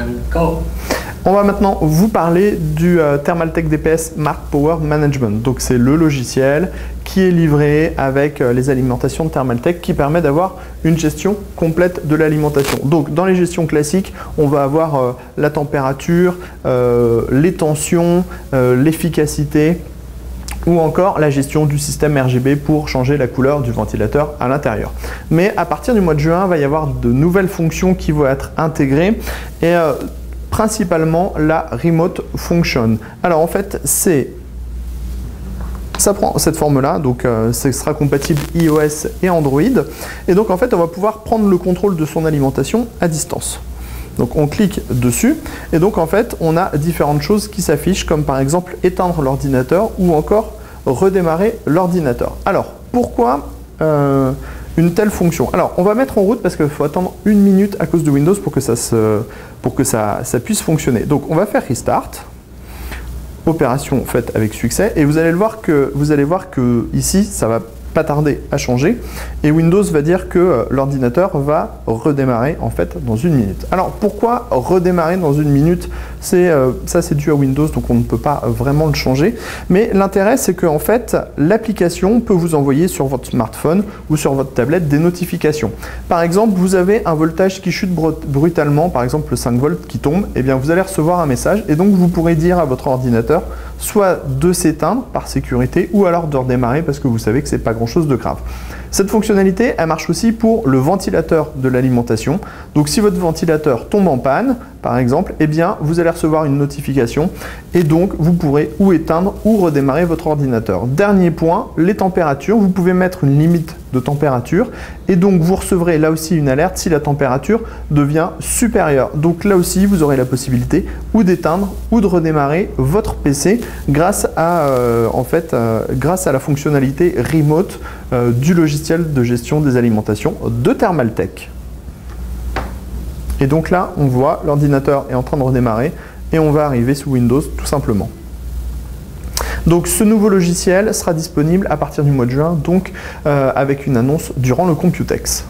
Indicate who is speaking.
Speaker 1: and go.
Speaker 2: On va maintenant vous parler du Thermaltake DPS Smart Power Management. Donc c'est le logiciel qui est livré avec les alimentations de Thermaltake qui permet d'avoir une gestion complète de l'alimentation. Donc dans les gestions classiques, on va avoir la température, les tensions, l'efficacité ou encore la gestion du système RGB pour changer la couleur du ventilateur à l'intérieur. Mais à partir du mois de juin, il va y avoir de nouvelles fonctions qui vont être intégrées et principalement la Remote Function. Alors en fait, ça prend cette forme-là, donc ce sera compatible iOS et Android. Et donc en fait, on va pouvoir prendre le contrôle de son alimentation à distance. Donc on clique dessus et donc en fait, on a différentes choses qui s'affichent comme par exemple éteindre l'ordinateur ou encore redémarrer l'ordinateur. Alors pourquoi une telle fonction? Alors on va mettre en route parce qu'il faut attendre 1 minute à cause de Windows pour que ça puisse fonctionner. Donc on va faire Restart. Opération faite avec succès et vous allez voir que ici ça va pas tarder à changer et Windows va dire que l'ordinateur va redémarrer en fait dans 1 minute. Alors pourquoi redémarrer dans 1 minute? Ça c'est dû à Windows, donc on ne peut pas vraiment le changer, mais l'intérêt c'est que en fait l'application peut vous envoyer sur votre smartphone ou sur votre tablette des notifications. Par exemple, vous avez un voltage qui chute brutalement, par exemple le 5 volts qui tombe, et bien vous allez recevoir un message et donc vous pourrez dire à votre ordinateur soit de s'éteindre par sécurité ou alors de redémarrer parce que vous savez que c'est pas grand chose de grave. Cette fonctionnalité, elle marche aussi pour le ventilateur de l'alimentation. Donc si votre ventilateur tombe en panne, par exemple, eh bien vous allez recevoir une notification et donc vous pourrez ou éteindre ou redémarrer votre ordinateur. Dernier point, les températures. Vous pouvez mettre une limite de température et donc vous recevrez là aussi une alerte si la température devient supérieure. Donc là aussi, vous aurez la possibilité ou d'éteindre ou de redémarrer votre PC grâce à la fonctionnalité remote du logiciel de gestion des alimentations de Thermaltake. Et donc là, on voit l'ordinateur est en train de redémarrer et on va arriver sous Windows tout simplement. Donc ce nouveau logiciel sera disponible à partir du mois de juin, donc avec une annonce durant le Computex.